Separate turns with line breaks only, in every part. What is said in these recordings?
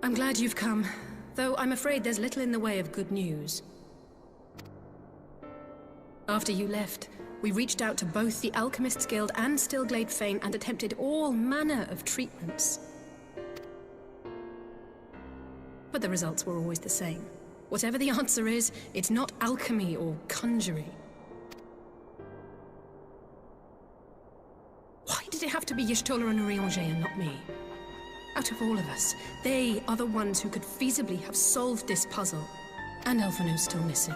I'm glad you've come, though I'm afraid there's little in the way of good news. After you left, we reached out to both the Alchemists Guild and Stillglade Fane and attempted all manner of treatments. But the results were always the same. Whatever the answer is, it's not alchemy or conjuring. Why did it have to be Y'shtola and Urianger and not me? Out of all of us, they are the ones who could feasibly have solved this puzzle. And Alphino's still missing.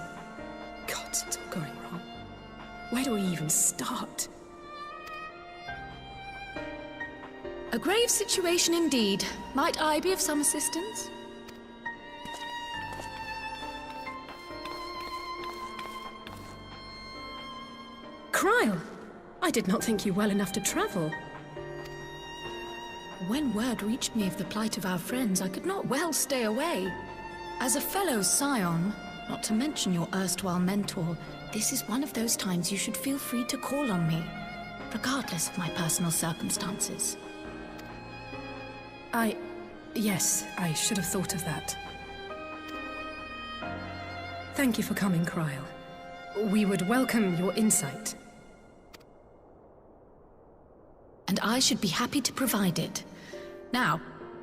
God, it's all going wrong. Where do we even start?
A grave situation indeed. Might I be of some assistance?
Kryle! I did not think you well enough to travel.
When word reached me of the plight of our friends, I could not well stay away. As a fellow scion, not to mention your erstwhile mentor, this is one of those times you should feel free to call on me, regardless of my personal circumstances.
Yes, I should have thought of that. Thank you for coming, Kryle. We would welcome your insight.
And I should be happy to provide it. Now,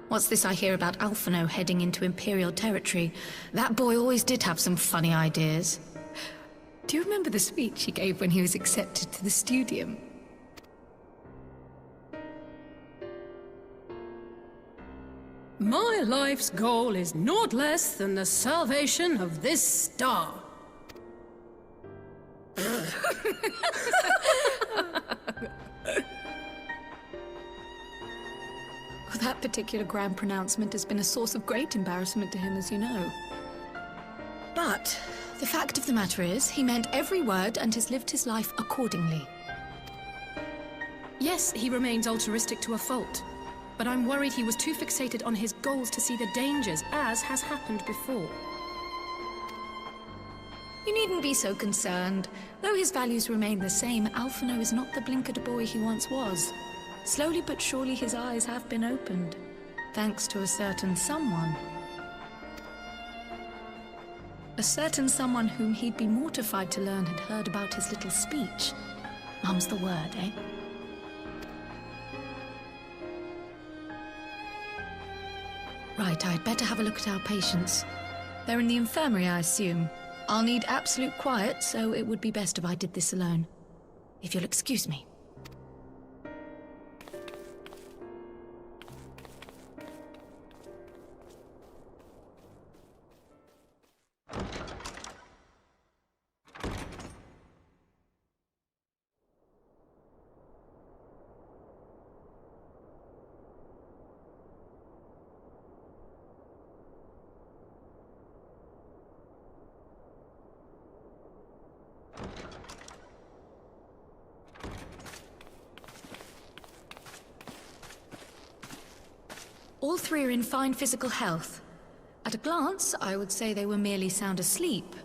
what's this I hear about Alphino heading into Imperial territory? That boy always did have some funny ideas. Do you remember the speech he gave when he was accepted to the Studium?
My life's goal is naught less than the salvation of this star.
That particular grand pronouncement has been a source of great embarrassment to him, as you know. But the fact of the matter is, he meant every word and has lived his life accordingly.
Yes, he remains altruistic to a fault. But I'm worried he was too fixated on his goals to see the dangers, as has happened before.
You needn't be so concerned. Though his values remain the same, Alphino is not the blinkered boy he once was. Slowly but surely his eyes have been opened, thanks to a certain someone. A certain someone whom he'd be mortified to learn had heard about his little speech. Mum's the word, eh? Right, I'd better have a look at our patients. They're in the infirmary, I assume. I'll need absolute quiet, so it would be best if I did this alone. If you'll excuse me. All three are in fine physical health. At a glance, I would say they were merely sound asleep.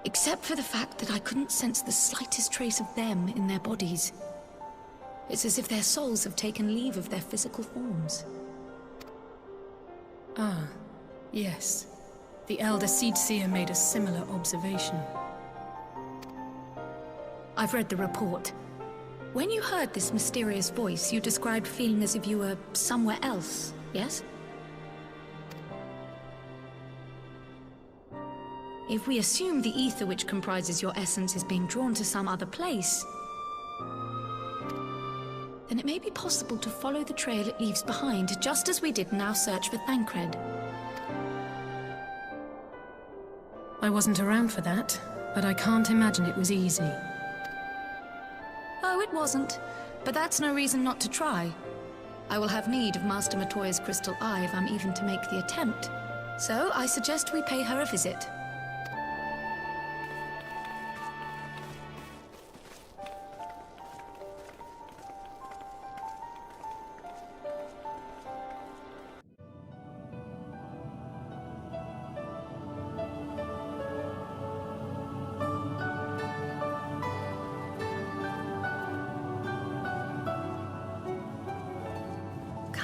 Except for the fact that I couldn't sense the slightest trace of them in their bodies. It's as if their souls have taken leave of their physical forms.
Ah, yes. The Elder Seedseer made a similar observation.
I've read the report. When you heard this mysterious voice, you described feeling as if you were somewhere else, yes? If we assume the ether which comprises your essence is being drawn to some other place, then it may be possible to follow the trail it leaves behind, just as we did in our search for Thancred.
I wasn't around for that, but I can't imagine it was easy.
Oh, it wasn't. But that's no reason not to try. I will have need of Master Matoya's crystal eye if I'm even to make the attempt. So I suggest we pay her a visit.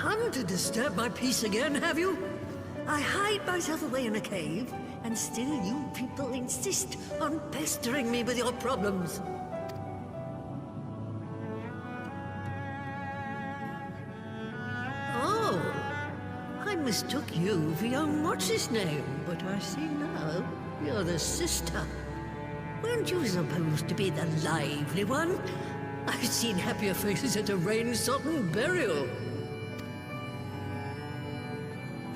come to disturb my peace again, have you? I hide myself away in a cave, and still you people insist on pestering me with your problems. Oh, I mistook you for young what's-his-name, but I see now you're the sister. Weren't you supposed to be the lively one? I've seen happier faces at a rain-sodden burial.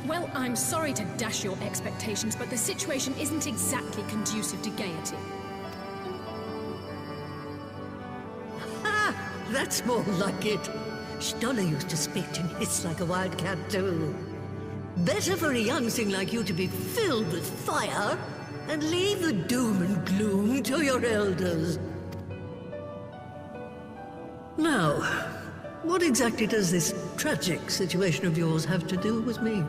Well, I'm sorry to dash your expectations, but the situation isn't exactly conducive to gaiety.
Ha! That's more like it. Stoller used to spit and hiss like a wildcat too. Better for a young thing like you to be filled with fire and leave the doom and gloom to your elders. Now, what exactly does this tragic situation of yours have to do with me?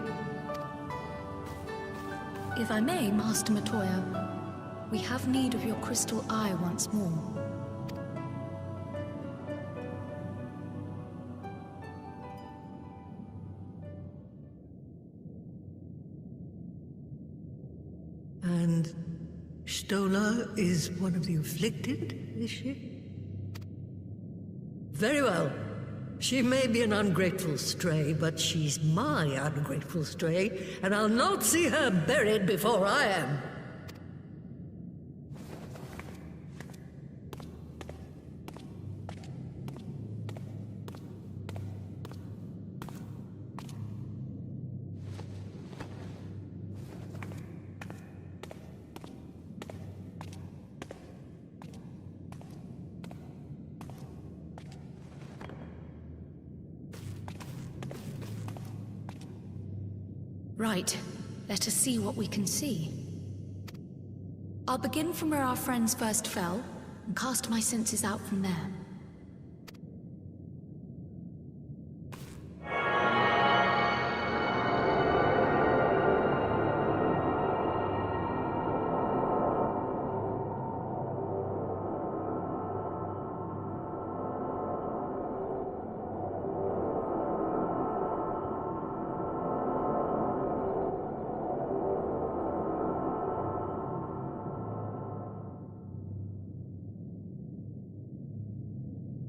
If I may, Master Matoya, we have need of your crystal eye once more.
And Stoller is one of the afflicted, is she? Very well. She may be an ungrateful stray, but she's my ungrateful stray, and I'll not see her buried before I am.
Right. Let us see what we can see. I'll begin from where our friends first fell, and cast my senses out from there.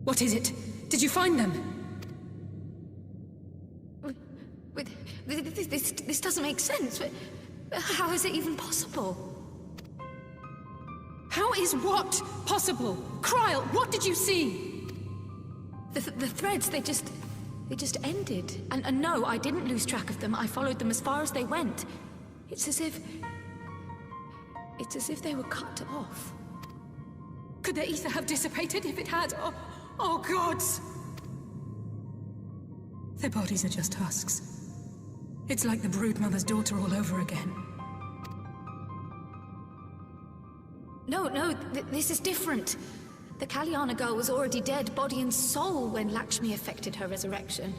What is it? Did you find them?
This doesn't make sense. How is it even possible?
How is what possible? Kryl, what did you see?
The threads, they just ended. And no, I didn't lose track of them. I followed them as far as they went. It's as if they were cut off.
Could the ether have dissipated if it had? Oh, gods! Their bodies are just husks. It's like the broodmother's daughter all over again.
No, this is different. The Kalyana girl was already dead, body and soul, when Lakshmi effected her resurrection.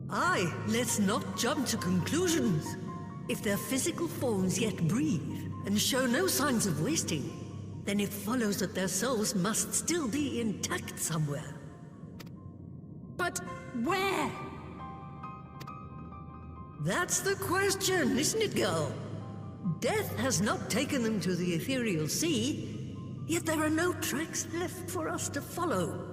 Aye, let's not jump to conclusions. If their physical forms yet breathe, and show no signs of wasting, then it follows that their souls must still be intact somewhere.
But where?
That's the question, isn't it, girl? Death has not taken them to the ethereal sea, yet there are no tracks left for us to follow.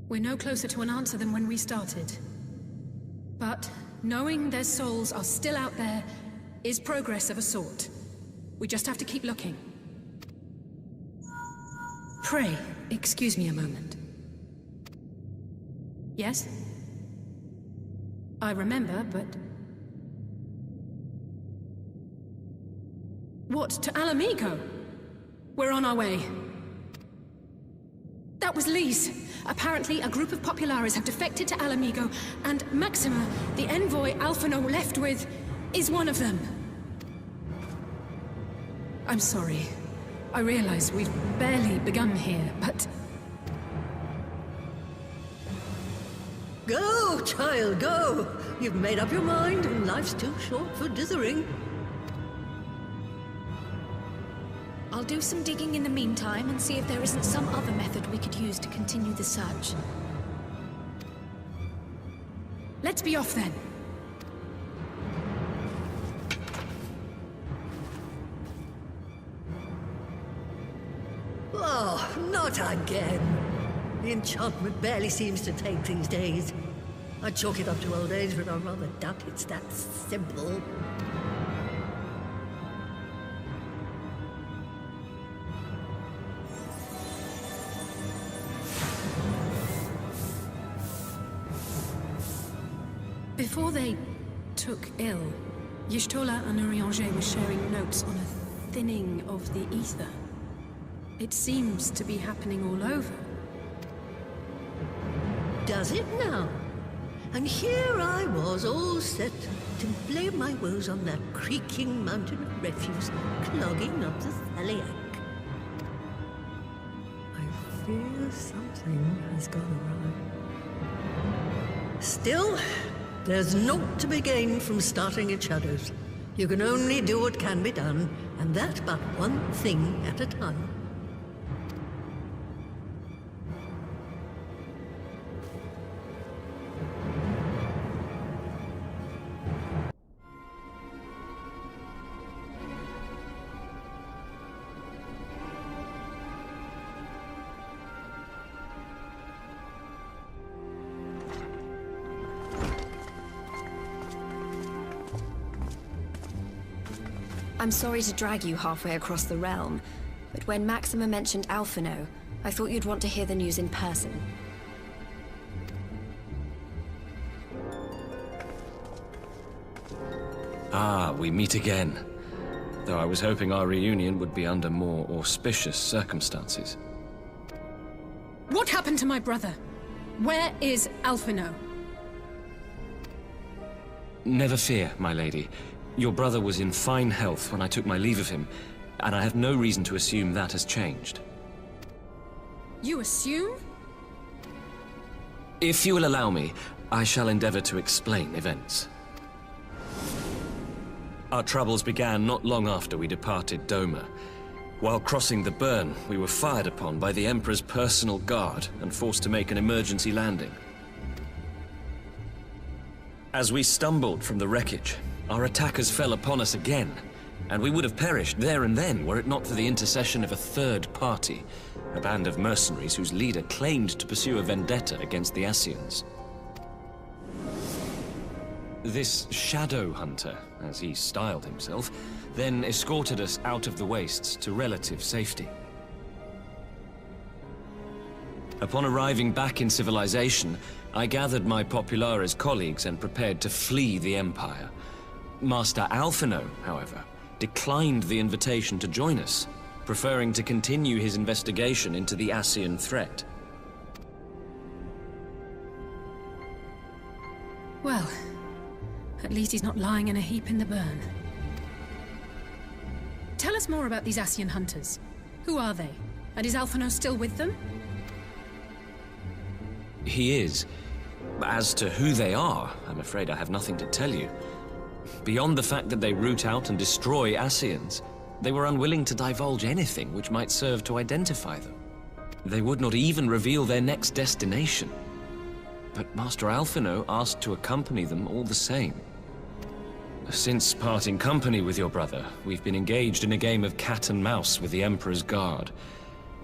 We're no closer to an answer than when we started. But knowing their souls are still out there is progress of a sort. We just have to keep looking. Pray, excuse me a moment. Yes? I remember, but... What, to Alamigo? We're on our way. That was Lee's. Apparently, a group of Populares have defected to Alamigo, and Maxima, the envoy Alphino left with, is one of them. I'm sorry. I realize we've barely begun here, but...
Go, child, go! You've made up your mind, and life's too short for dithering.
I'll do some digging in the meantime and see if there isn't some other method we could use to continue the search.
Let's be off then.
Oh, not again. The enchantment barely seems to take these days. I chalk it up to old age, but I rather doubt it's that simple.
Before they took ill, Y'shtola and Urianger were sharing notes on a thinning of the ether. It seems to be happening all over.
Does it now? And here I was, all set to blame my woes on that creaking mountain of refuse clogging up the Thaliac. I fear something has gone awry. Still, there's naught to be gained from starting at shadows. You can only do what can be done, and that but one thing at a time.
I'm sorry to drag you halfway across the realm, but when Maxima mentioned Alphino, I thought you'd want to hear the news in person.
Ah, we meet again. Though I was hoping our reunion would be under more auspicious circumstances.
What happened to my brother? Where is Alphino?
Never fear, my lady. Your brother was in fine health when I took my leave of him, and I have no reason to assume that has changed.
You assume?
If you will allow me, I shall endeavor to explain events. Our troubles began not long after we departed Doma. While crossing the burn, we were fired upon by the Emperor's personal guard and forced to make an emergency landing. As we stumbled from the wreckage, our attackers fell upon us again, and we would have perished there and then were it not for the intercession of a third party, a band of mercenaries whose leader claimed to pursue a vendetta against the Ascians. This shadow hunter, as he styled himself, then escorted us out of the wastes to relative safety. Upon arriving back in civilization, I gathered my Populares colleagues and prepared to flee the Empire. Master Alphino, however, declined the invitation to join us, preferring to continue his investigation into the Ascian threat.
Well, at least he's not lying in a heap in the burn. Tell us more about these Ascian hunters. Who are they? And is Alphino still with them?
He is. As to who they are, I'm afraid I have nothing to tell you. Beyond the fact that they root out and destroy Ascians, they were unwilling to divulge anything which might serve to identify them. They would not even reveal their next destination. But Master Alphino asked to accompany them all the same. Since parting company with your brother, we've been engaged in a game of cat and mouse with the Emperor's guard.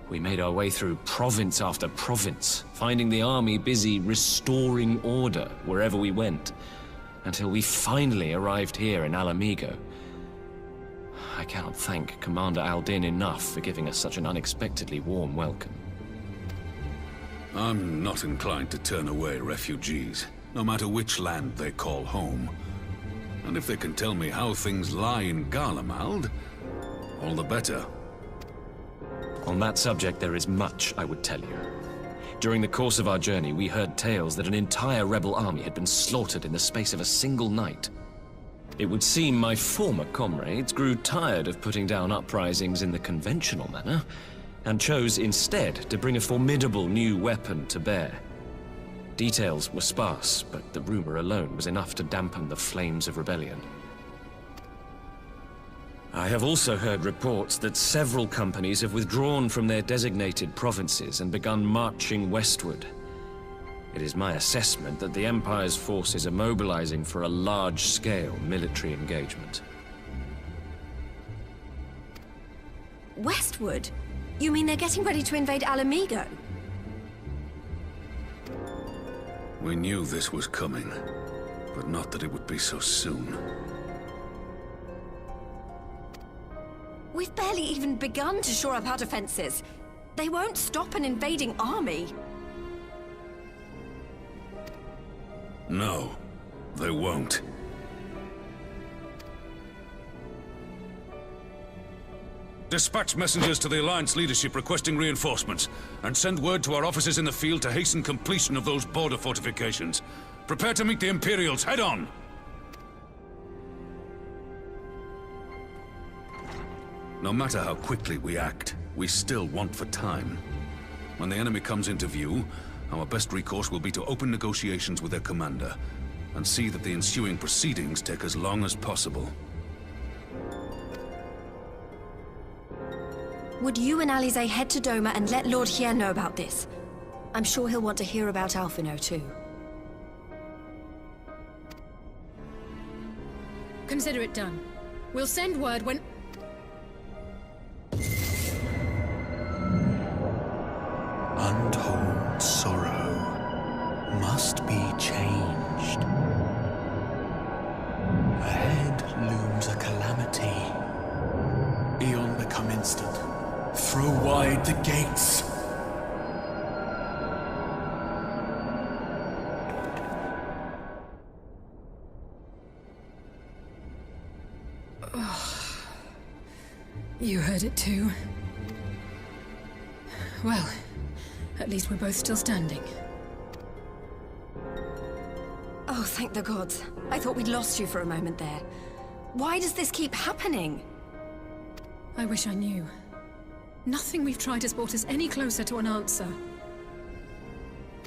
We made our way through province after province, finding the army busy restoring order wherever we went, until we finally arrived here in Alamigo. I cannot thank Commander Aldin enough for giving us such an unexpectedly warm welcome.
I'm not inclined to turn away refugees, no matter which land they call home. And if they can tell me how things lie in Garlemald, all the better.
On that subject, there is much I would tell you. During the course of our journey, we heard tales that an entire rebel army had been slaughtered in the space of a single night. It would seem my former comrades grew tired of putting down uprisings in the conventional manner, and chose instead to bring a formidable new weapon to bear. Details were sparse, but the rumor alone was enough to dampen the flames of rebellion. I have also heard reports that several companies have withdrawn from their designated provinces and begun marching westward. It is my assessment that the Empire's forces are mobilizing for a large-scale military engagement.
Westward? You mean they're getting ready to invade Alamigo?
We knew this was coming, but not that it would be so soon.
We've barely even begun to shore up our defenses. They won't stop an invading army.
No, they won't. Dispatch messengers to the Alliance leadership requesting reinforcements, and send word to our officers in the field to hasten completion of those border fortifications. Prepare to meet the Imperials head-on! No matter how quickly we act, we still want for time. When the enemy comes into view, our best recourse will be to open negotiations with their commander, and see that the ensuing proceedings take as long as possible.
Would you and Alize head to Doma and let Lord Hien know about this? I'm sure he'll want to hear about Alphino too.
Consider it done. We'll send word when...
Untold sorrow must be changed. Ahead looms a calamity. Eon become instant. Throw wide the gates.
You heard it too. Well, at least we're both still standing.
Oh, thank the gods. I thought we'd lost you for a moment there. Why does this keep happening?
I wish I knew. Nothing we've tried has brought us any closer to an answer.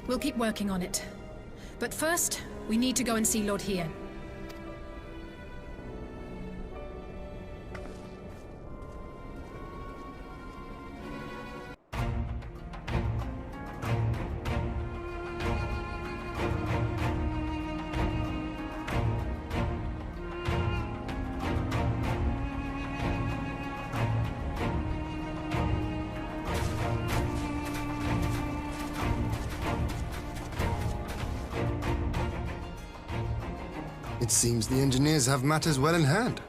We'll keep working on it. But first, we need to go and see Lord Hien.
It seems the engineers have matters well in hand.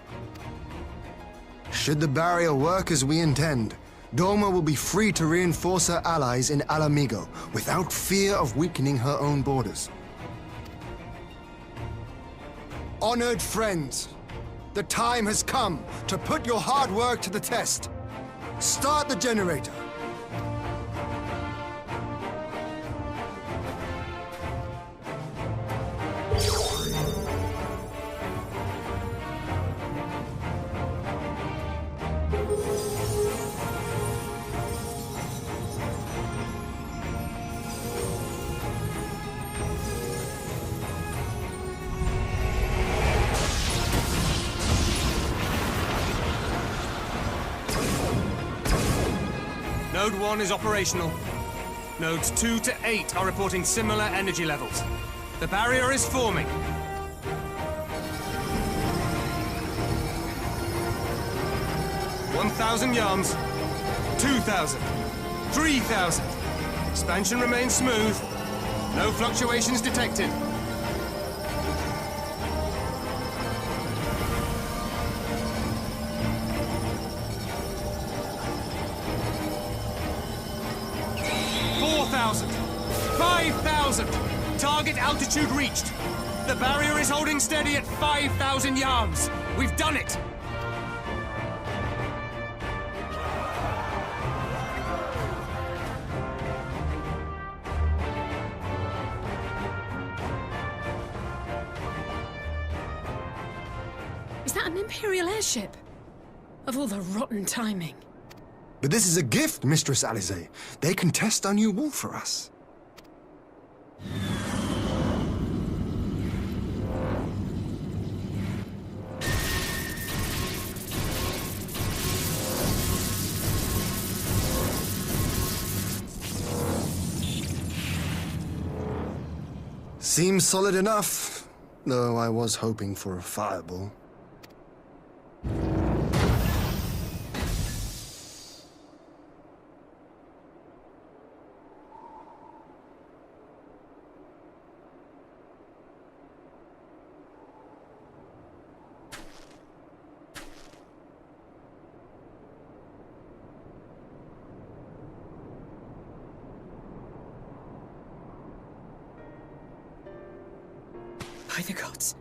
Should the barrier work as we intend, Doma will be free to reinforce her allies in Alamigo without fear of weakening her own borders. Honored friends, the time has come to put your hard work to the test. Start the generator.
Node 1 is operational. Nodes 2 to 8 are reporting similar energy levels. The barrier is forming. $1,000 yards, 2,000, 3,000. Expansion remains smooth. No fluctuations detected. Target altitude reached. The barrier is holding steady at 5,000 yards. We've done it!
Is that an Imperial airship? Of all the rotten timing.
But this is a gift, Mistress Alize. They can test our new wall for us. Seems solid enough, though I was hoping for a fireball.
By the gods,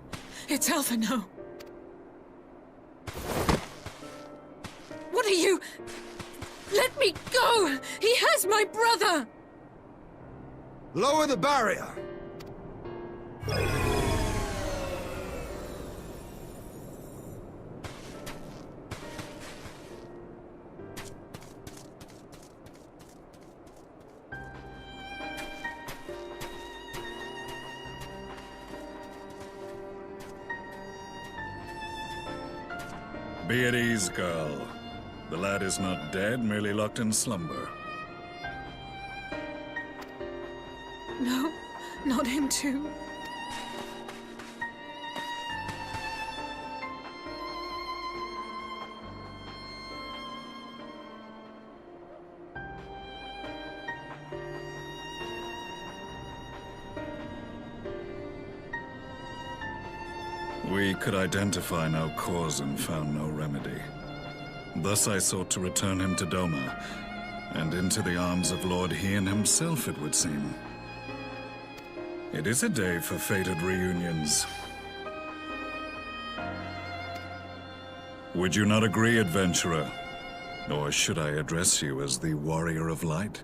it's Alphino. What are you? Let me go! He has my brother!
Lower the barrier!
Be at ease, girl. The lad is not dead, merely locked in slumber.
No, not him too.
We could identify no cause and found no remedy. Thus I sought to return him to Doma, and into the arms of Lord Hien himself, it would seem. It is a day for fated reunions. Would you not agree, adventurer? Or should I address you as the Warrior of Light?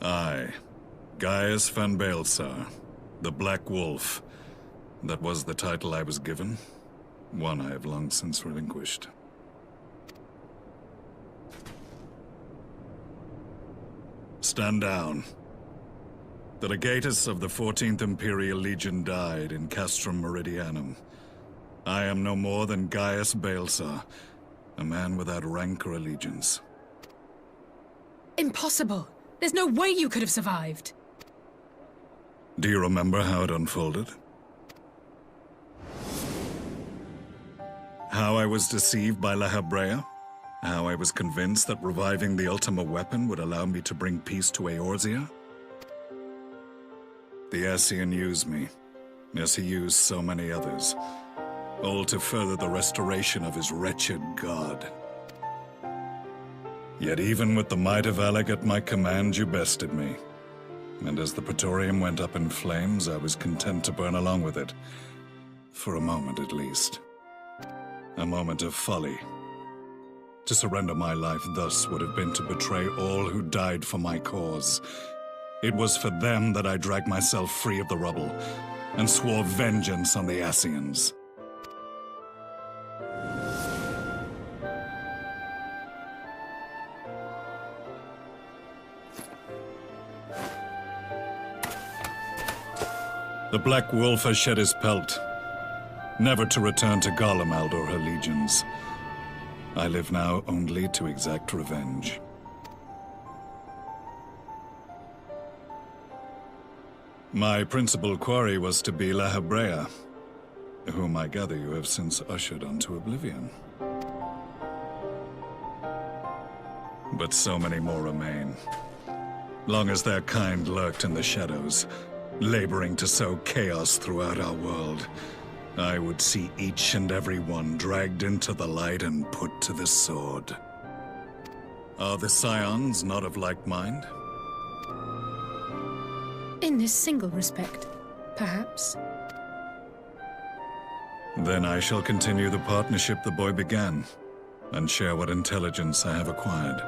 I, Gaius van Baelsar, the Black Wolf. That was the title I was given, one I have long since relinquished. Stand down. The legatus of the 14th Imperial Legion died in Castrum Meridianum. I am no more than Gaius Baelsar, a man without rank or allegiance.
Impossible! There's no way you could have survived!
Do you remember how it unfolded? How I was deceived by La Habrea? How I was convinced that reviving the Ultima weapon would allow me to bring peace to Eorzea? The Ascian used me, as he used so many others, all to further the restoration of his wretched god. Yet even with the might of Alec at my command, you bested me. And as the Praetorium went up in flames, I was content to burn along with it. For a moment at least. A moment of folly. To surrender my life thus would have been to betray all who died for my cause. It was for them that I dragged myself free of the rubble, and swore vengeance on the Ascians. The Black Wolf has shed his pelt, never to return to Garlemald or her legions. I live now only to exact revenge. My principal quarry was to be La Habrea, whom I gather you have since ushered onto oblivion. But so many more remain. Long as their kind lurked in the shadows, laboring to sow chaos throughout our world, I would see each and every one dragged into the light and put to the sword. Are the Scions not of like mind?
In this single respect, perhaps.
Then I shall continue the partnership the boy began, and share what intelligence I have acquired.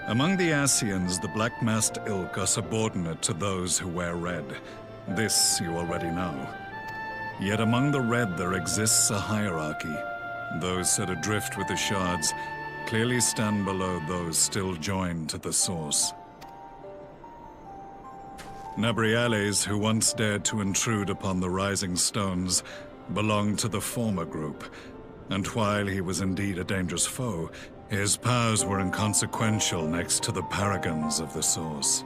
Among the Ascians, the Black-Masked Ilk are subordinate to those who wear red. This you already know. Yet among the red there exists a hierarchy. Those set adrift with the shards clearly stand below those still joined to the source. Nabriales, who once dared to intrude upon the Rising Stones, belonged to the former group, and while he was indeed a dangerous foe, his powers were inconsequential next to the paragons of the Source.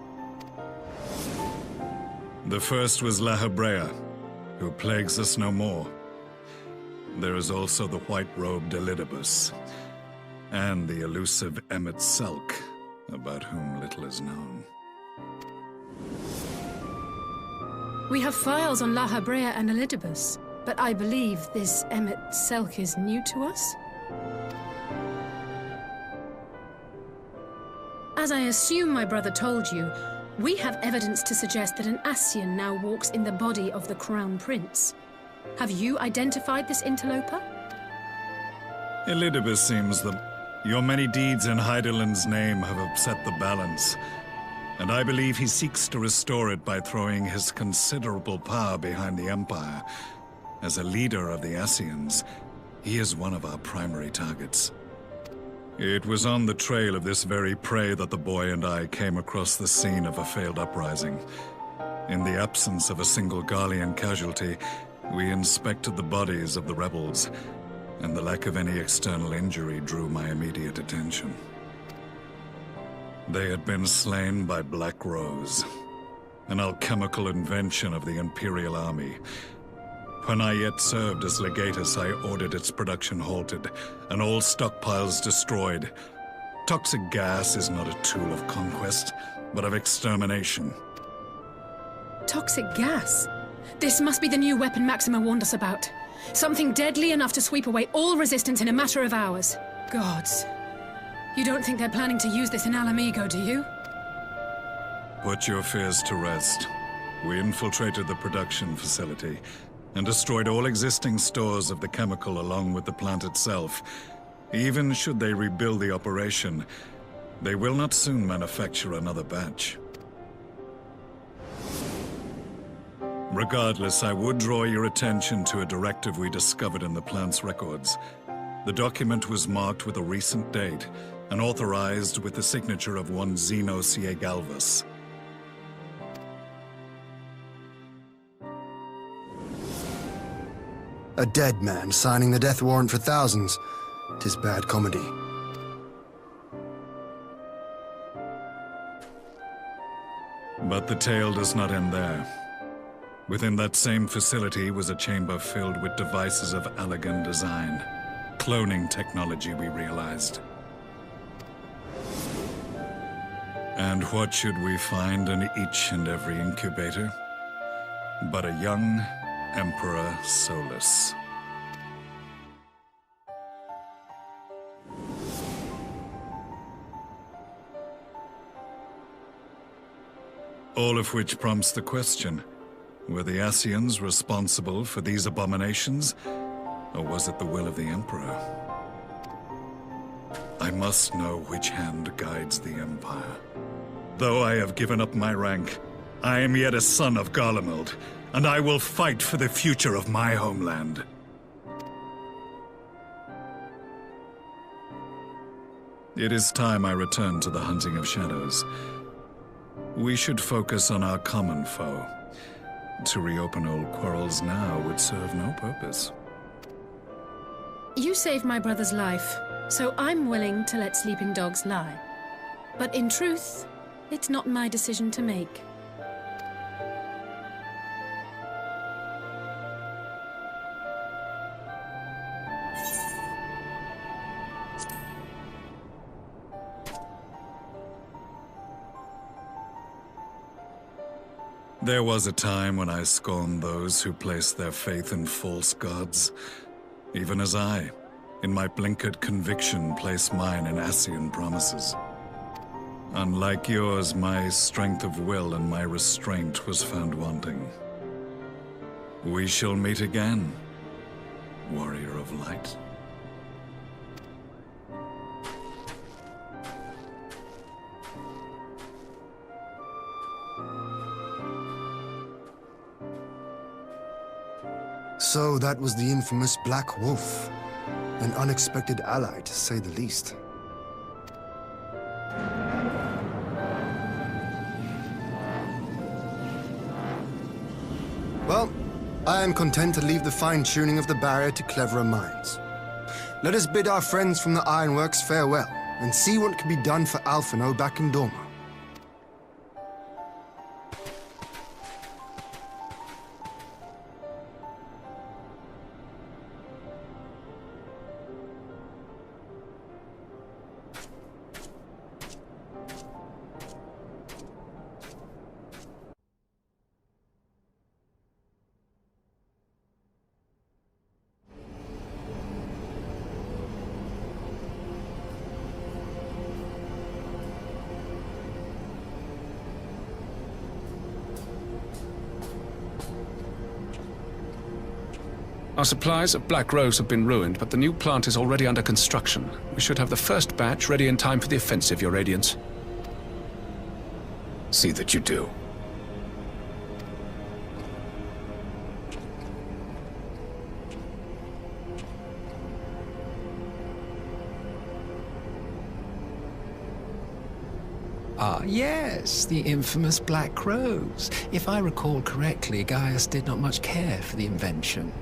The first was La Hebrea, who plagues us no more. There is also the white-robed Elidibus, and the elusive Emmet Selk, about whom little is known.
We have files on La Hebrea and Elidibus, but I believe this Emmet Selk is new to us? As I assume my brother told you, we have evidence to suggest that an Ascian now walks in the body of the Crown Prince. Have you identified this interloper?
Elidibus seems that your many deeds in Hydaelyn's name have upset the balance, and I believe he seeks to restore it by throwing his considerable power behind the Empire. As a leader of the Ascians, he is one of our primary targets. It was on the trail of this very prey that the boy and I came across the scene of a failed uprising. In the absence of a single Garlean casualty, we inspected the bodies of the rebels, and the lack of any external injury drew my immediate attention. They had been slain by Black Rose, an alchemical invention of the Imperial Army. When I yet served as legatus, I ordered its production halted, and all stockpiles destroyed. Toxic gas is not a tool of conquest, but of extermination.
Toxic gas? This must be the new weapon Maxima warned us about. Something deadly enough to sweep away all resistance in a matter of hours. Gods. You don't think they're planning to use this in Alamigo, do you?
Put your fears to rest. We infiltrated the production facility and destroyed all existing stores of the chemical along with the plant itself. Even should they rebuild the operation, they will not soon manufacture another batch. Regardless, I would draw your attention to a directive we discovered in the plant's records. The document was marked with a recent date and authorized with the signature of one Zeno Ciegalvus.
A dead man signing the death warrant for thousands. 'Tis bad comedy.
But the tale does not end there. Within that same facility was a chamber filled with devices of Allegan design. Cloning technology, we realized. And what should we find in each and every incubator? But a young Emperor Solus. All of which prompts the question, were the Ascians responsible for these abominations, or was it the will of the Emperor? I must know which hand guides the Empire. Though I have given up my rank, I am yet a son of Garlemald, and I will fight for the future of my homeland. It is time I return to the hunting of shadows. We should focus on our common foe. To reopen old quarrels now would serve no purpose.
You saved my brother's life, so I'm willing to let sleeping dogs lie. But in truth, it's not my decision to make.
There was a time when I scorned those who placed their faith in false gods, even as I, in my blinkered conviction, place mine in Ascian promises. Unlike yours, my strength of will and my restraint was found wanting. We shall meet again, warrior of light.
So that was the infamous Black Wolf. An unexpected ally, to say the least. Well, I am content to leave the fine-tuning of the barrier to cleverer minds. Let us bid our friends from the Ironworks farewell, and see what can be done for Alphino back in Doma.
Our supplies of Black Rose have been ruined, but the new plant is already under construction. We should have the first batch ready in time for the offensive, Your Radiance.
See that you do.
Ah, yes, the infamous Black Rose. If I recall correctly, Gaius did not much care for the invention.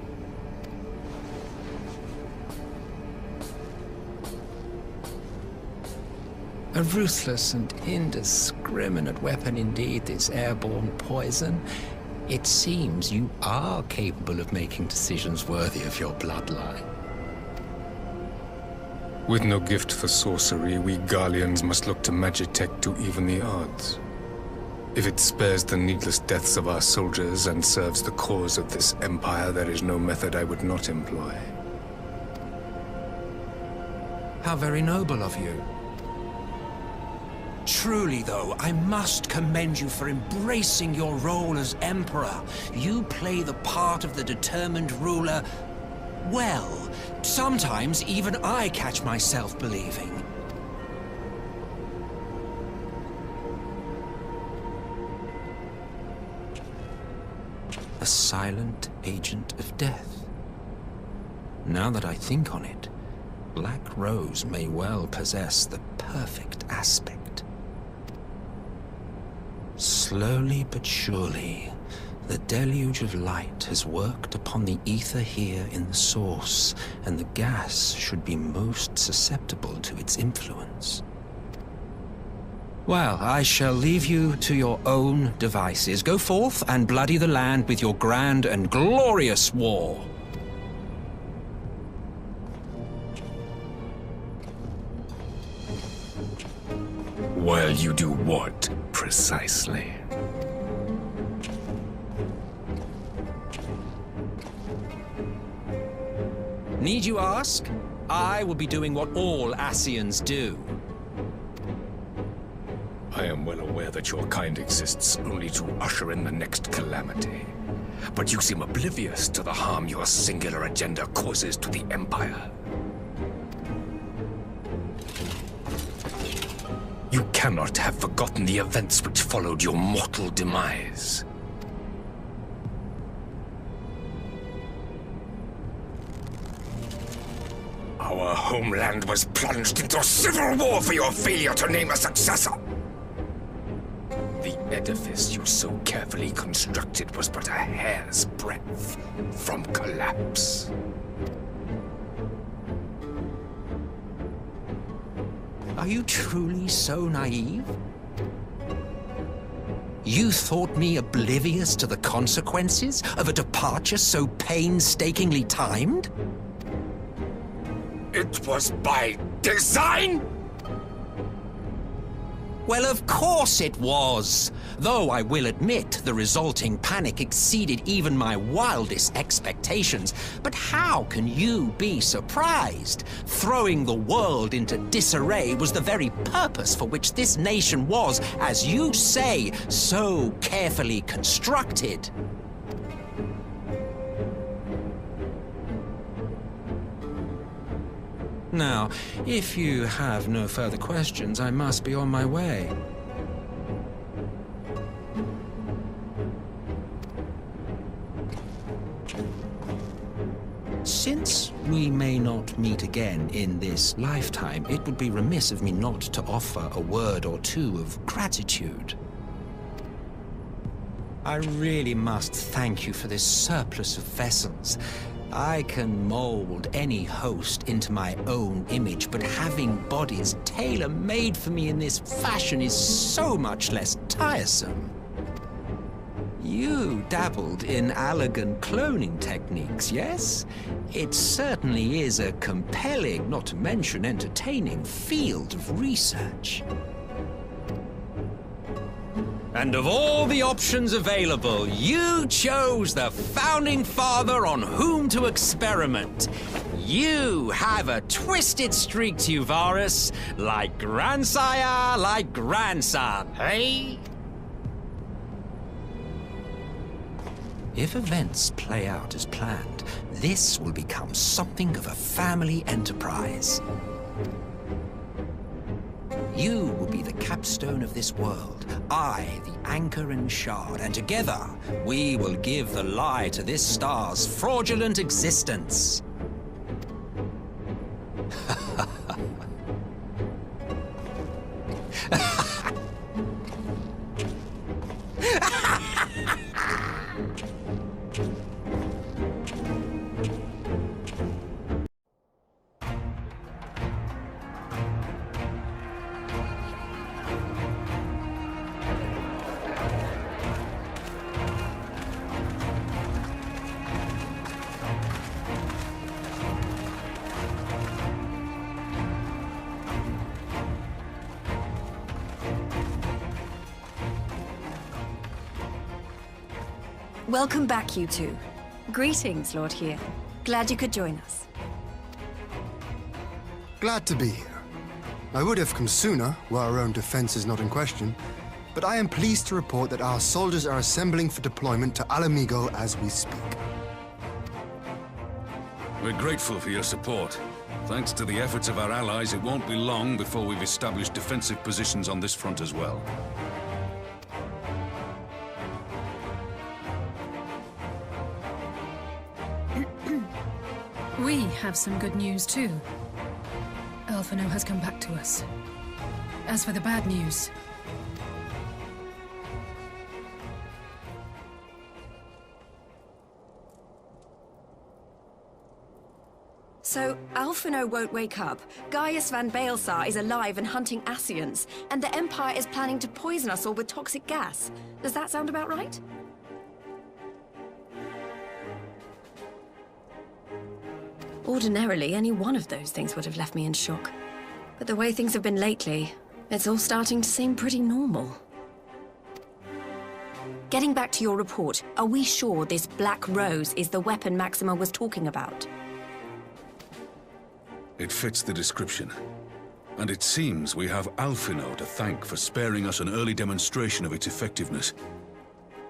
A ruthless and indiscriminate weapon indeed, this airborne poison. It seems you are capable of making decisions worthy of your bloodline.
With no gift for sorcery, we Garleans must look to Magitech to even the odds. If it spares the needless deaths of our soldiers and serves the cause of this empire, there is no method I would not employ.
How very noble of you.
Truly, though, I must commend you for embracing your role as Emperor. You play the part of the determined ruler well. Sometimes even I catch myself believing. A silent agent of death. Now that I think on it, Black Rose may well possess the perfect aspect. Slowly but surely, the deluge of light has worked upon the ether here in the source, and the gas should be most susceptible to its influence. Well, I shall leave you to your own devices. Go forth and bloody the land with your grand and glorious war.
While you do what, precisely?
Need you ask? I will be doing what all Ascians do.
I am well aware that your kind exists only to usher in the next calamity. But you seem oblivious to the harm your singular agenda causes to the Empire. You cannot have forgotten the events which followed your mortal demise. Our homeland was plunged into civil war for your failure to name a successor. The edifice you so carefully constructed was but a hair's breadth from collapse.
Are you truly so naive? You thought me oblivious to the consequences of a departure so painstakingly timed?
It was by design?
Well, of course it was. Though I will admit the resulting panic exceeded even my wildest expectations. But how can you be surprised? Throwing the world into disarray was the very purpose for which this nation was, as you say, so carefully constructed. Now, if you have no further questions, I must be on my way. Since we may not meet again in this lifetime, it would be remiss of me not to offer a word or two of gratitude. I really must thank you for this surplus of vessels. I can mold any host into my own image, but having bodies tailor-made for me in this fashion is so much less tiresome. You dabbled in Allagan cloning techniques, yes? It certainly is a compelling, not to mention entertaining, field of research. And of all the options available, you chose the Founding Father on whom to experiment. You have a twisted streak to you, Varus, like grandsire, like grandson, hey? If events play out as planned, this will become something of a family enterprise. You will be the capstone of this world, I the anchor and shard, and together we will give the lie to this star's fraudulent existence.
Welcome back, you two. Greetings, Lord Here. Glad you could join us.
Glad to be here. I would have come sooner, were our own defense is not in question, but I am pleased to report that our soldiers are assembling for deployment to Alamigo as we speak.
We're grateful for your support. Thanks to the efforts of our allies, it won't be long before we've established defensive positions on this front as well.
We have some good news, too. Alphino has come back to us. As for the bad news...
So, Alphino won't wake up, Gaius Van Baelsar is alive and hunting Ascians, and the Empire is planning to poison us all with toxic gas. Does that sound about right? Ordinarily, any one of those things would have left me in shock. But the way things have been lately, it's all starting to seem pretty normal. Getting back to your report, are we sure this Black Rose is the weapon Maxima was talking about?
It fits the description. And it seems we have Alphino to thank for sparing us an early demonstration of its effectiveness.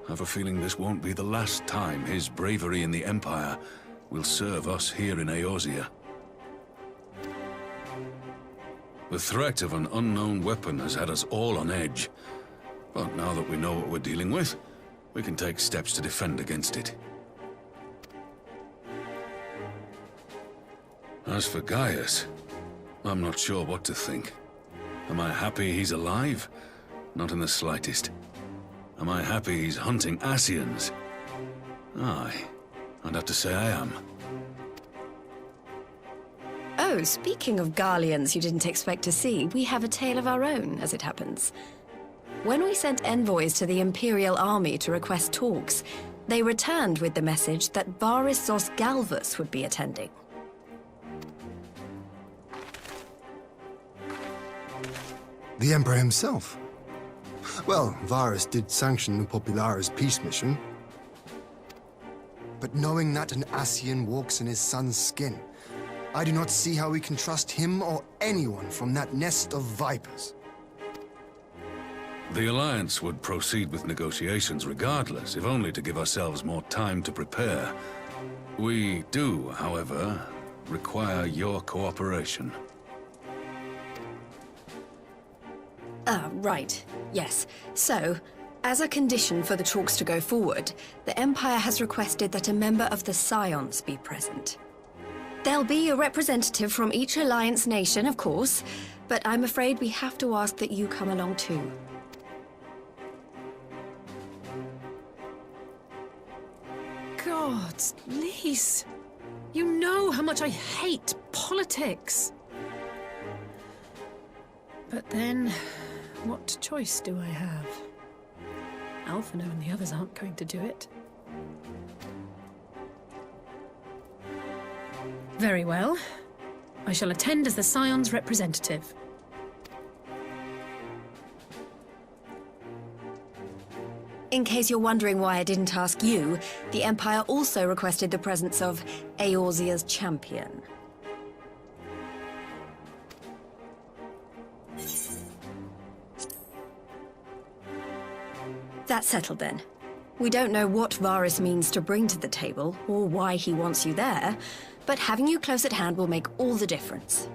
I have a feeling this won't be the last time his bravery in the Empire will serve us here in Eorzea. The threat of an unknown weapon has had us all on edge. But now that we know what we're dealing with, we can take steps to defend against it. As for Gaius, I'm not sure what to think. Am I happy he's alive? Not in the slightest. Am I happy he's hunting Ascians? Aye. I'd have to say I am.
Oh, speaking of Garleans you didn't expect to see, we have a tale of our own, as it happens. When we sent envoys to the Imperial Army to request talks, they returned with the message that Varus Zos Galvus would be attending.
The Emperor himself. Well, Varus did sanction the Popularis peace mission. But knowing that an Ascian walks in his son's skin, I do not see how we can trust him or anyone from that nest of vipers.
The Alliance would proceed with negotiations regardless, if only to give ourselves more time to prepare. We do, however, require your cooperation.
Right. Yes. So, as a condition for the talks to go forward, the Empire has requested that a member of the Scions be present. There'll be a representative from each Alliance nation, of course, but I'm afraid we have to ask that you come along too.
Lise, you know how much I hate politics. But then, what choice do I have? Alphino and the others aren't going to do it. Very well. I shall attend as the Scion's representative.
In case you're wondering why I didn't ask you, the Empire also requested the presence of Eorzea's champion. That's settled then. We don't know what Varys means to bring to the table, or why he wants you there, but having you close at hand will make all the difference.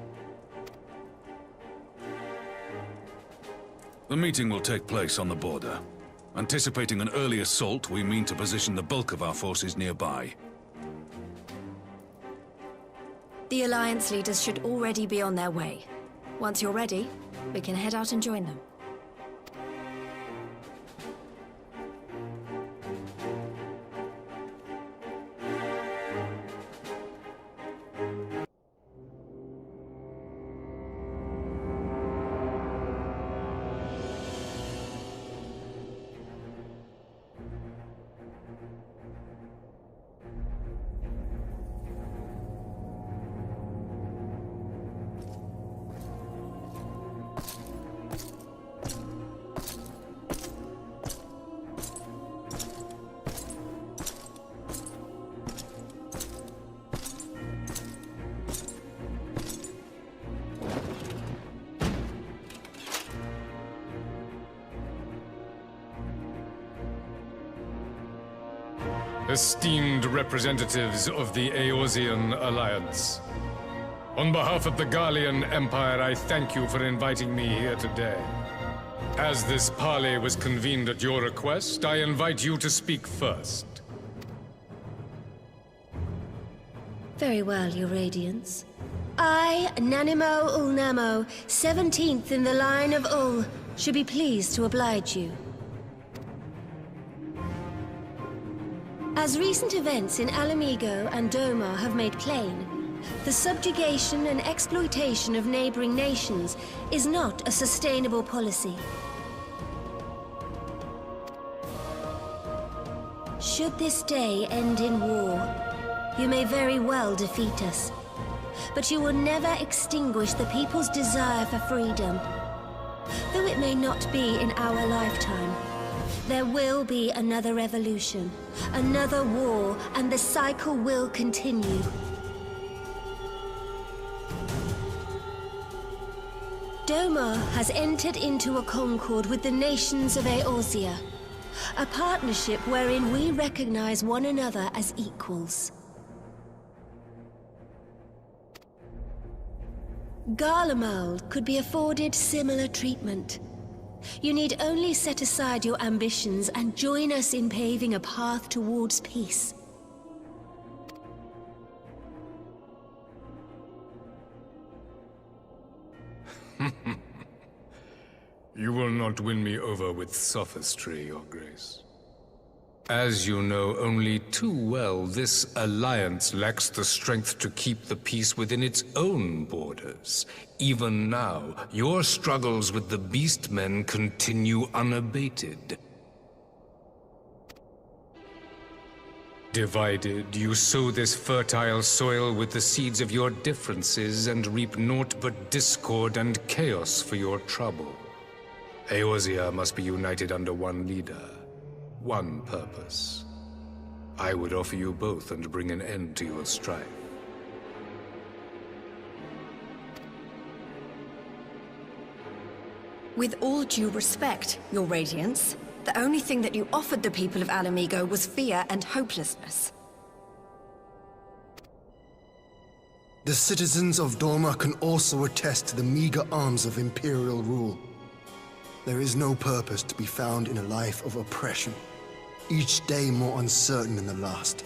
The meeting will take place on the border. Anticipating an early assault, we mean to position the bulk of our forces nearby.
The Alliance leaders should already be on their way. Once you're ready, we can head out and join them.
Esteemed representatives of the Eorzean Alliance. On behalf of the Garlean Empire, I thank you for inviting me here today. As this parley was convened at your request, I invite you to speak first.
Very well, Your Radiance. I, Nanimo Ulnamo, 17th in the line of Ul, should be pleased to oblige you. As recent events in Alamigo and Doma have made plain, the subjugation and exploitation of neighboring nations is not a sustainable policy. Should this day end in war, you may very well defeat us, but you will never extinguish the people's desire for freedom. Though it may not be in our lifetime, there will be another revolution, another war, and the cycle will continue. Doma has entered into a concord with the nations of Eorzea, a partnership wherein we recognize one another as equals. Garlemald could be afforded similar treatment. You need only set aside your ambitions and join us in paving a path towards peace.
You will not win me over with sophistry, Your Grace. As you know only too well, this alliance lacks the strength to keep the peace within its own borders. Even now, your struggles with the Beastmen continue unabated. Divided, you sow this fertile soil with the seeds of your differences and reap naught but discord and chaos for your trouble. Eorzea must be united under one leader. One purpose. I would offer you both and bring an end to your strife.
With all due respect, Your Radiance, the only thing that you offered the people of Alamigo was fear and hopelessness.
The citizens of Doma can also attest to the meager arms of Imperial rule. There is no purpose to be found in a life of oppression, each day more uncertain than the last.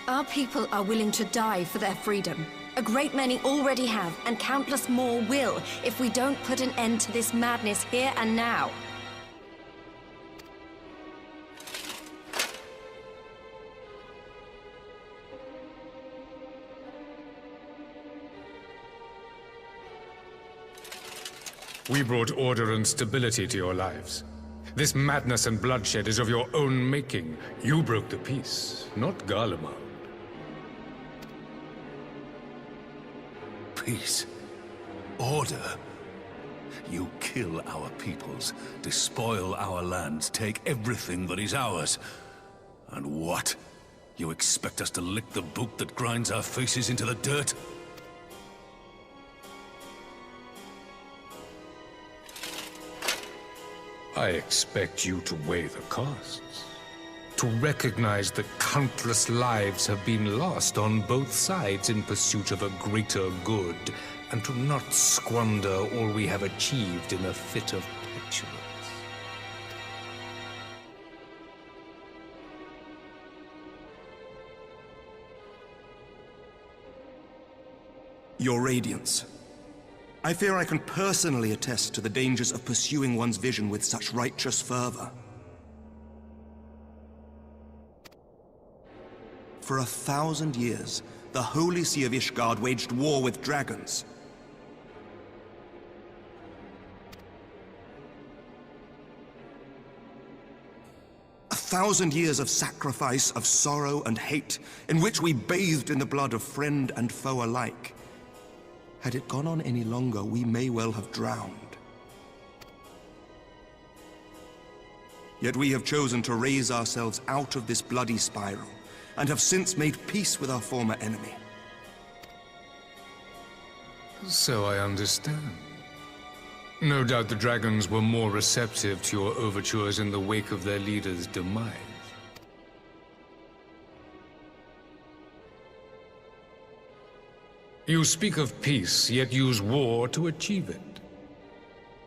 Our people are willing to die for their freedom. A great many already have, and countless more will, if we don't put an end to this madness here and now.
We brought order and stability to your lives. This madness and bloodshed is of your own making. You broke the peace, not Garlemald.
Peace. Order. You kill our peoples, despoil our lands, take everything that is ours. And what? You expect us to lick the boot that grinds our faces into the dirt?
I expect you to weigh the costs. To recognize that countless lives have been lost on both sides in pursuit of a greater good, and to not squander all we have achieved in a fit of petulance.
Your Radiance. I fear I can personally attest to the dangers of pursuing one's vision with such righteous fervor. For 1,000 years, the Holy See of Ishgard waged war with dragons. A 1,000 years of sacrifice, of sorrow and hate, in which we bathed in the blood of friend and foe alike. Had it gone on any longer, we may well have drowned. Yet we have chosen to raise ourselves out of this bloody spiral, and have since made peace with our former enemy.
So I understand. No doubt the dragons were more receptive to your overtures in the wake of their leader's demise. You speak of peace, yet use war to achieve it.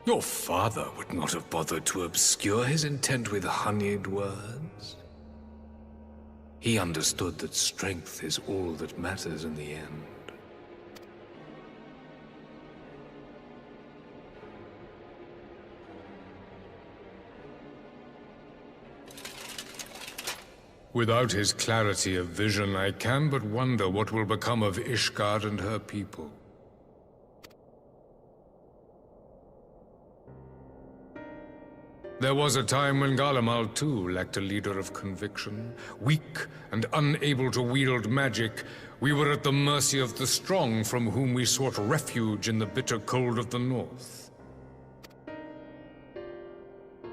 Your father would not have bothered to obscure his intent with honeyed words. He understood that strength is all that matters in the end. Without his clarity of vision, I can but wonder what will become of Ishgard and her people. There was a time when Garlemald too lacked a leader of conviction. Weak and unable to wield magic, we were at the mercy of the strong from whom we sought refuge in the bitter cold of the north.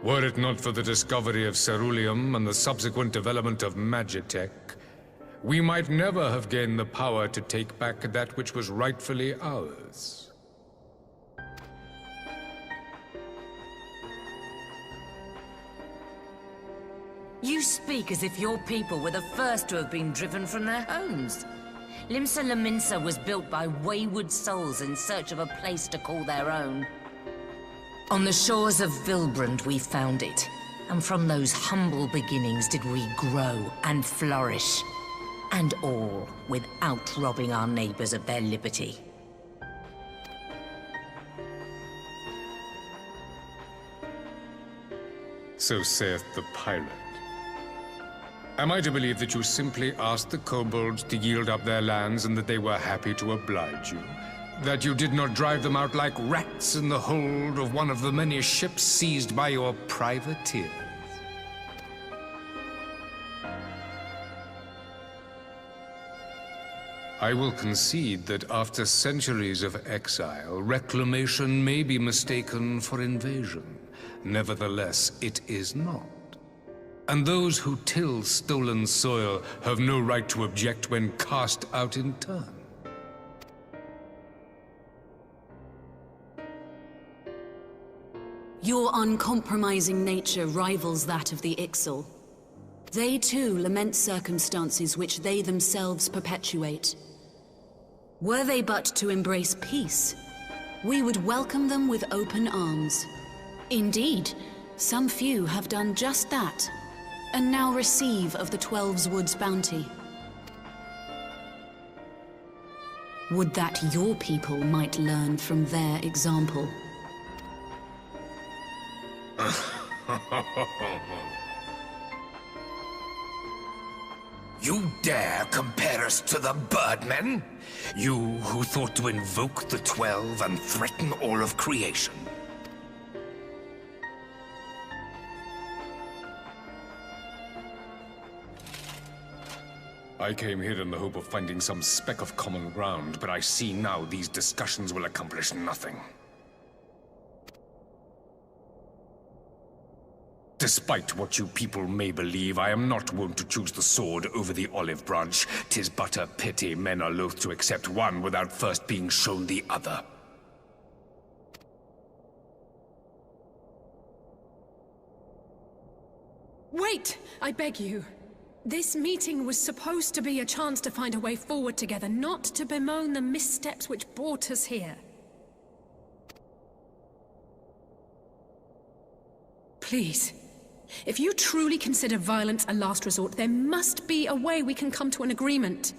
Were it not for the discovery of ceruleum and the subsequent development of magitech, we might never have gained the power to take back that which was rightfully ours.
You speak as if your people were the first to have been driven from their homes. Limsa Lominsa was built by wayward souls in search of a place to call their own. On the shores of Vilbrand we found it, and from those humble beginnings did we grow and flourish. And all without robbing our neighbors of their liberty.
So saith the pirate. Am I to believe that you simply asked the kobolds to yield up their lands and that they were happy to oblige you? That you did not drive them out like rats in the hold of one of the many ships seized by your privateers? I will concede that after centuries of exile, reclamation may be mistaken for invasion. Nevertheless, it is not. And those who till stolen soil have no right to object when cast out in turn.
Your uncompromising nature rivals that of the Ixal. They too lament circumstances which they themselves perpetuate. Were they but to embrace peace, we would welcome them with open arms. Indeed, some few have done just that, and now receive of the Twelve's Wood's bounty. Would that your people might learn from their example.
You dare compare us to the Birdmen? You who thought to invoke the 12 and threaten all of creation?
I came here in the hope of finding some speck of common ground, but I see now these discussions will accomplish nothing. Despite what you people may believe, I am not wont to choose the sword over the olive branch. 'Tis but a pity men are loath to accept one without first being shown the other.
Wait! I beg you. This meeting was supposed to be a chance to find a way forward together, not to bemoan the missteps which brought us here. Please. If you truly consider violence a last resort, there must be a way we can come to an agreement.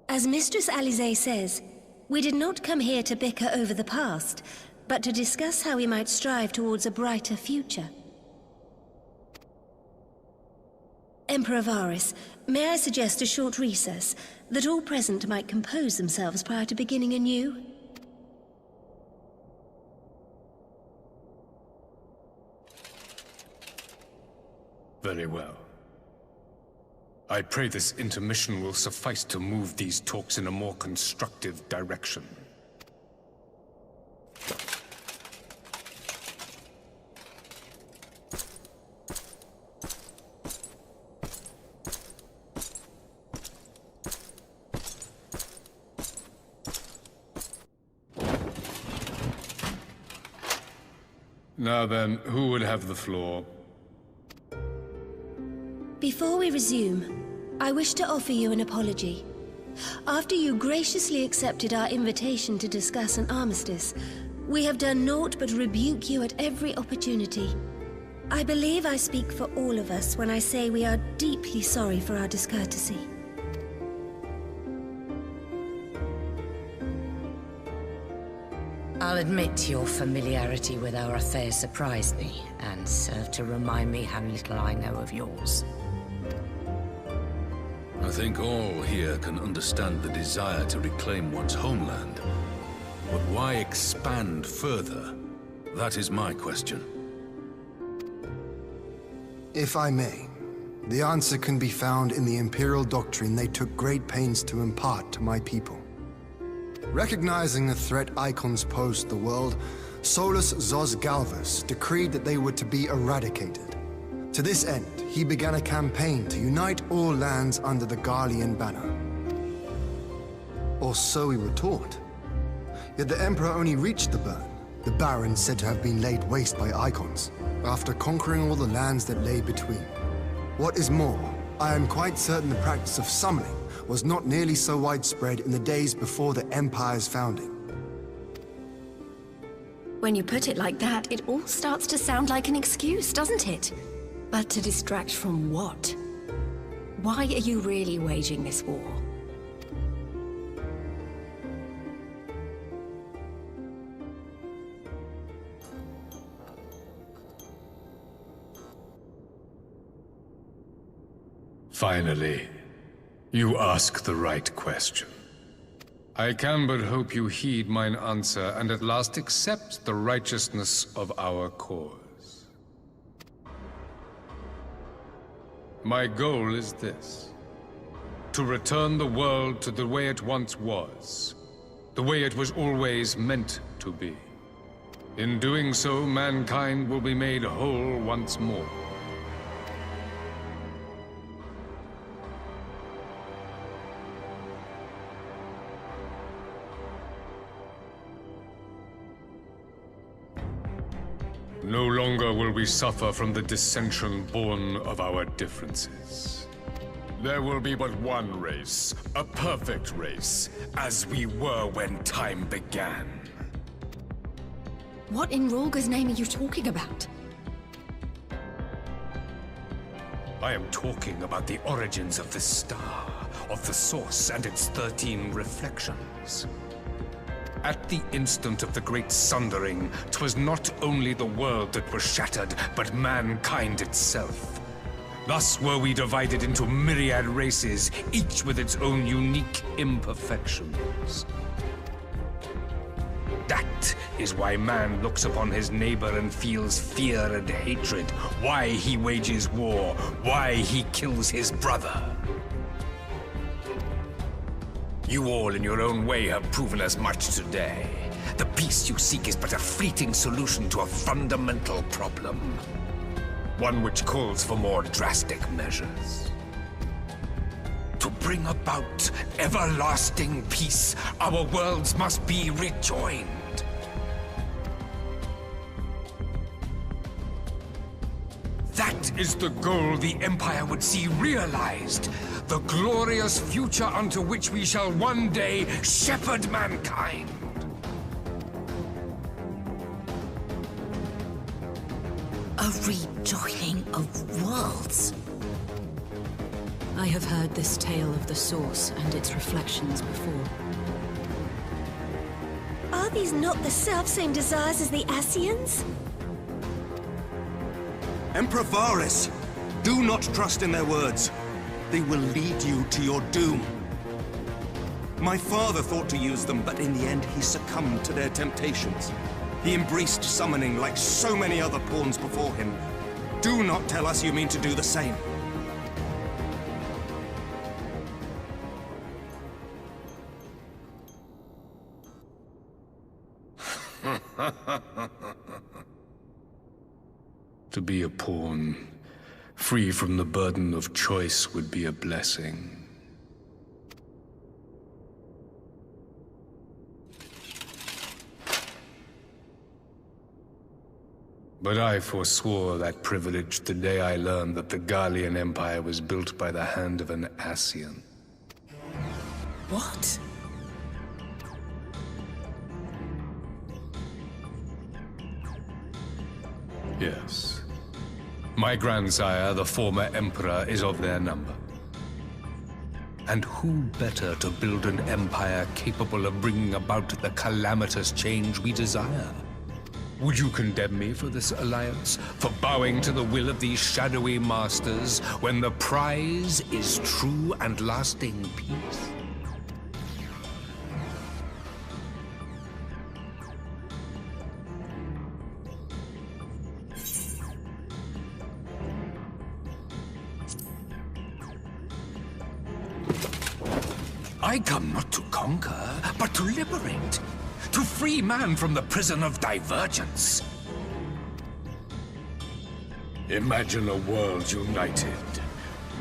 As Mistress Alize says, we did not come here to bicker over the past, but to discuss how we might strive towards a brighter future. Emperor Varys, may I suggest a short recess, that all present might compose themselves prior to beginning anew?
Very well. I pray this intermission will suffice to move these talks in a more constructive direction. Now then, who would have the floor?
Before we resume, I wish to offer you an apology. After you graciously accepted our invitation to discuss an armistice, we have done naught but rebuke you at every opportunity. I believe I speak for all of us when I say we are deeply sorry for our discourtesy.
I'll admit your familiarity with our affairs surprised me, and served to remind me how little I know of yours.
I think all here can understand the desire to reclaim one's homeland. But why expand further? That is my question.
If I may, the answer can be found in the Imperial doctrine they took great pains to impart to my people. Recognizing the threat Icons posed to the world, Solus Zos Galvus decreed that they were to be eradicated. To this end, he began a campaign to unite all lands under the Garlean banner. Or so we were taught. Yet the Emperor only reached the burn, the barrens said to have been laid waste by Icons, after conquering all the lands that lay between. What is more, I am quite certain the practice of summoning was not nearly so widespread in the days before the Empire's founding.
When you put it like that, it all starts to sound like an excuse, doesn't it? But to distract from what? Why are you really waging this war?
Finally, you ask the right question. I can but hope you heed mine answer and at last accept the righteousness of our cause. My goal is this: to return the world to the way it once was, the way it was always meant to be. In doing so, mankind will be made whole once more. No longer will we suffer from the dissension born of our differences. There will be but one race, a perfect race, as we were when time began.
What in Rhalgr's name are you talking about?
I am talking about the origins of the star, of the source and its 13 reflections. At the instant of the great sundering, 'twas not only the world that was shattered, but mankind itself. Thus were we divided into myriad races, each with its own unique imperfections. That is why man looks upon his neighbor and feels fear and hatred, why he wages war, why he kills his brother. You all in your own way have proven as much today. The peace you seek is but a fleeting solution to a fundamental problem. One which calls for more drastic measures. To bring about everlasting peace, our worlds must be rejoined. That is the goal the Empire would see realized. The glorious future unto which we shall one day shepherd mankind.
A rejoining of worlds.
I have heard this tale of the Source and its reflections before.
Are these not the self-same desires as the Ascians?
Emperor Varys, do not trust in their words. They will lead you to your doom. My father thought to use them, but in the end he succumbed to their temptations. He embraced summoning like so many other pawns before him. Do not tell us you mean to do the same.
To be a pawn, free from the burden of choice, would be a blessing. But I forswore that privilege the day I learned that the Garlean Empire was built by the hand of an Ascian.
What?
Yes. My grandsire, the former Emperor, is of their number. And who better to build an empire capable of bringing about the calamitous change we desire? Would you condemn me for this alliance? For bowing to the will of these shadowy masters, when the prize is true and lasting peace? I come not to conquer, but to liberate. To free man from the prison of divergence. Imagine a world united.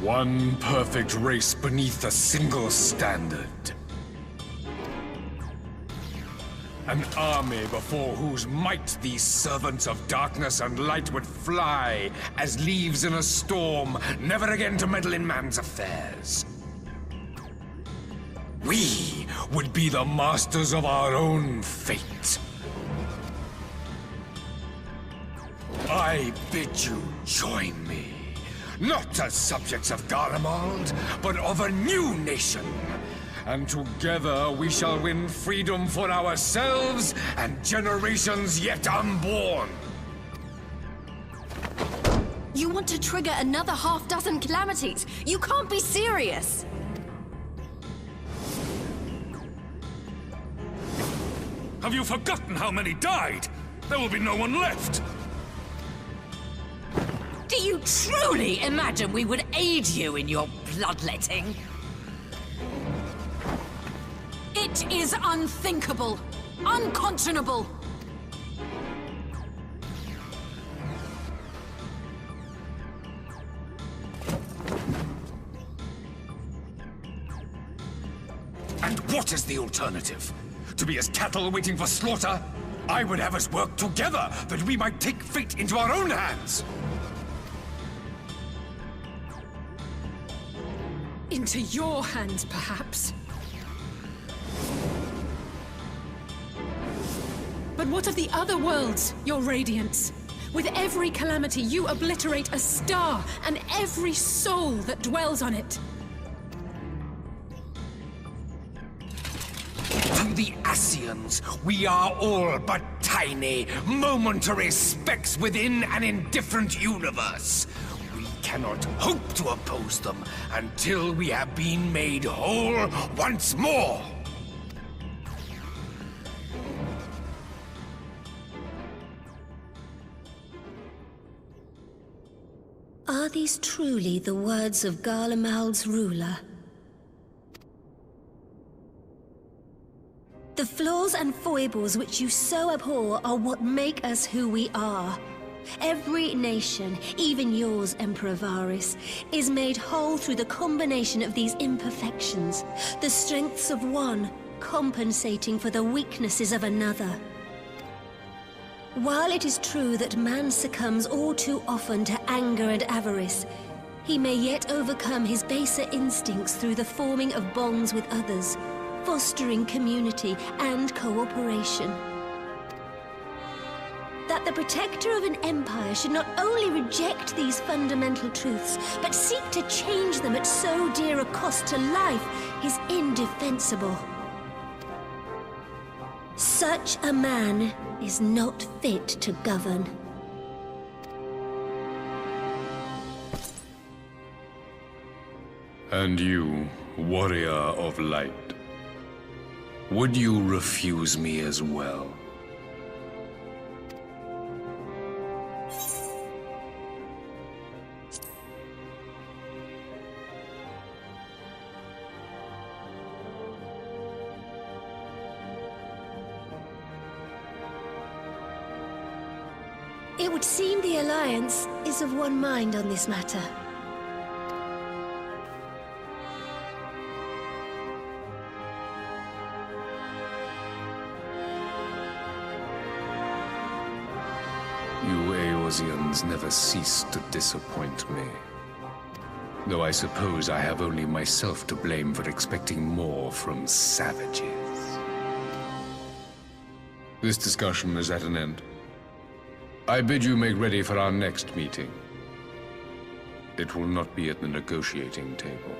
One perfect race beneath a single standard. An army before whose might these servants of darkness and light would fly as leaves in a storm, never again to meddle in man's affairs. We would be the masters of our own fate. I bid you join me, not as subjects of Garlemald, but of a new nation. And together we shall win freedom for ourselves and generations yet unborn.
You want to trigger another half-dozen calamities? You can't be serious!
Have you forgotten how many died? There will be no one left!
Do you truly imagine we would aid you in your bloodletting?
It is unthinkable! Unconscionable!
And what is the alternative? To be as cattle waiting for slaughter? I would have us work together, that we might take fate into our own hands!
Into your hands, perhaps. But what of the other worlds, your radiance? With every calamity, you obliterate a star and every soul that dwells on it.
To the Ascians, we are all but tiny, momentary specks within an indifferent universe. We cannot hope to oppose them until we have been made whole once more.
Are these truly the words of Garlemald's ruler? The flaws and foibles which you so abhor are what make us who we are. Every nation, even yours, Emperor Varys, is made whole through the combination of these imperfections, the strengths of one compensating for the weaknesses of another. While it is true that man succumbs all too often to anger and avarice, he may yet overcome his baser instincts through the forming of bonds with others, fostering community and cooperation. That the protector of an empire should not only reject these fundamental truths, but seek to change them at so dear a cost to life is indefensible. Such a man is not fit to govern.
And you, warrior of light, would you refuse me as well?
It would seem the Alliance is of one mind on this matter.
You Eorzeans never cease to disappoint me. Though I suppose I have only myself to blame for expecting more from savages. This discussion is at an end. I bid you make ready for our next meeting. It will not be at the negotiating table.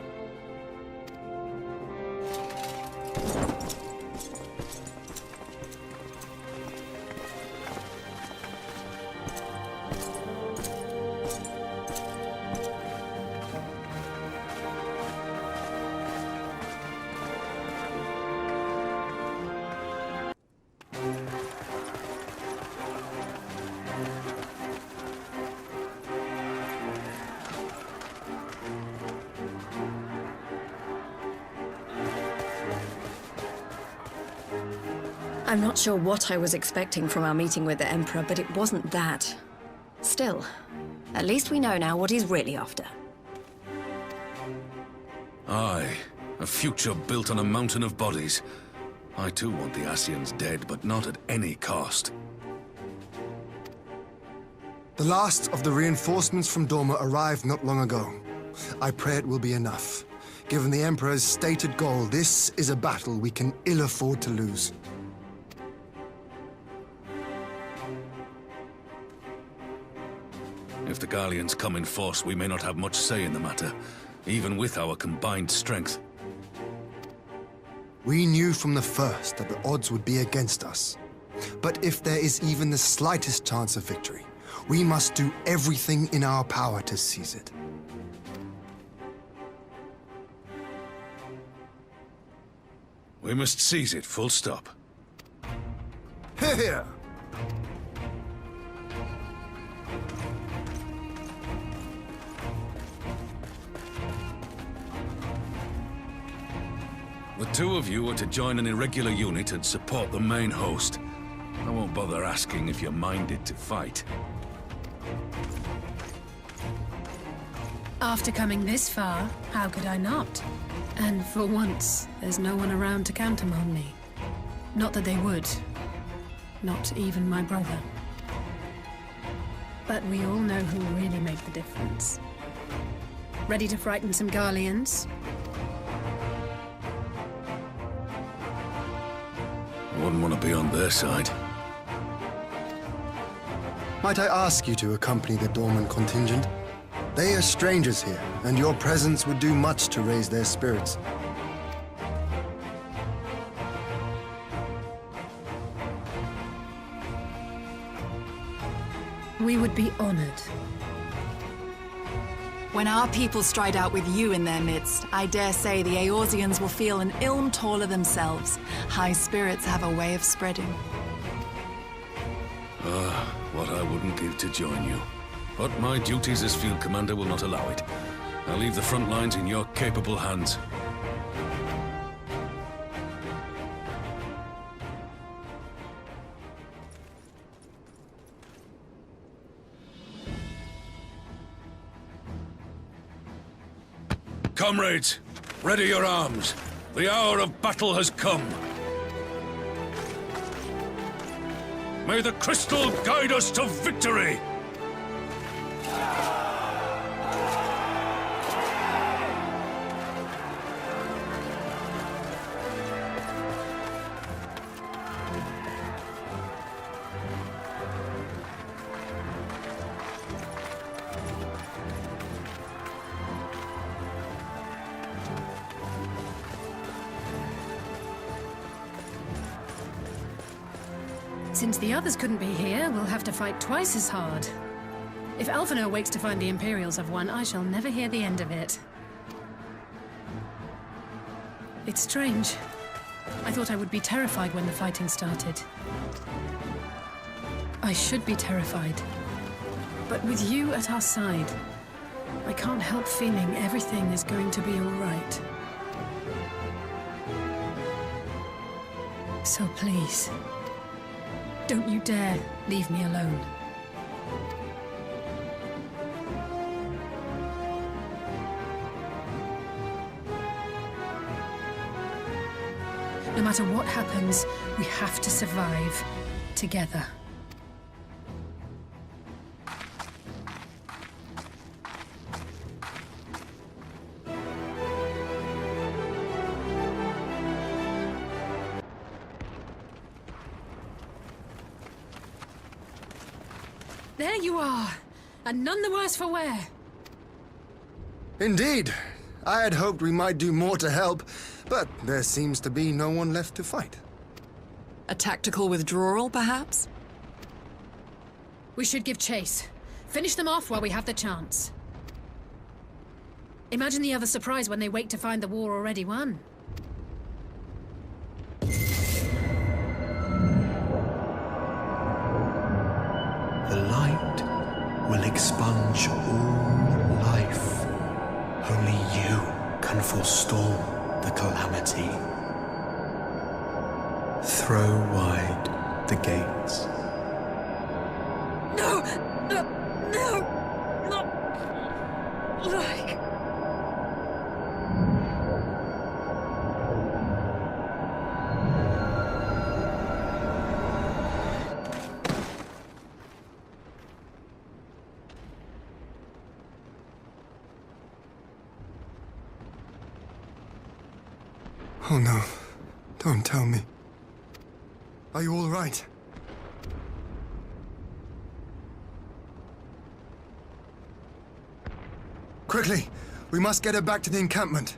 I'm not sure what I was expecting from our meeting with the Emperor, but it wasn't that. Still, at least we know now what he's really after.
Aye, a future built on a mountain of bodies. I too want the Ascians dead, but not at any cost.
The last of the reinforcements from Dorma arrived not long ago. I pray it will be enough. Given the Emperor's stated goal, this is a battle we can ill afford to lose.
If the Garleans come in force, we may not have much say in the matter, even with our combined strength.
We knew from the first that the odds would be against us. But if there is even the slightest chance of victory, we must do everything in our power to seize it.
We must seize it, full stop.
Here!
The two of you are to join an irregular unit and support the main host. I won't bother asking if you're minded to fight.
After coming this far, how could I not? And for once, there's no one around to countermand me. Not that they would. Not even my brother. But we all know who really make the difference. Ready to frighten some Garleans?
I wouldn't want to be on their side.
Might I ask you to accompany the Dorman contingent? They are strangers here, and your presence would do much to raise their spirits.
We would be honored.
When our people stride out with you in their midst, I dare say the Eorzeans will feel an ilm taller themselves. High spirits have a way of spreading.
What I wouldn't give to join you. But my duties as field commander will not allow it. I'll leave the front lines in your capable hands. Comrades, ready your arms. The hour of battle has come. May the crystal guide us to victory!
Since the others couldn't be here, we'll have to fight twice as hard. If Alphino wakes to find the Imperials have won, I shall never hear the end of it. It's strange. I thought I would be terrified when the fighting started. I should be terrified. But with you at our side, I can't help feeling everything is going to be all right. So please, don't you dare leave me alone. No matter what happens, we have to survive together. There you are, and none the worse for wear.
Indeed. I had hoped we might do more to help, but there seems to be no one left to fight.
A tactical withdrawal, perhaps?
We should give chase. Finish them off while we have the chance. Imagine the other surprise when they wake to find the war already won.
The light will expunge all life. Only you can forestall the calamity. Throw wide the gates.
No! No! No! Not... like...
Oh no. Don't tell me. Are you all right? Quickly! We must get her back to the encampment.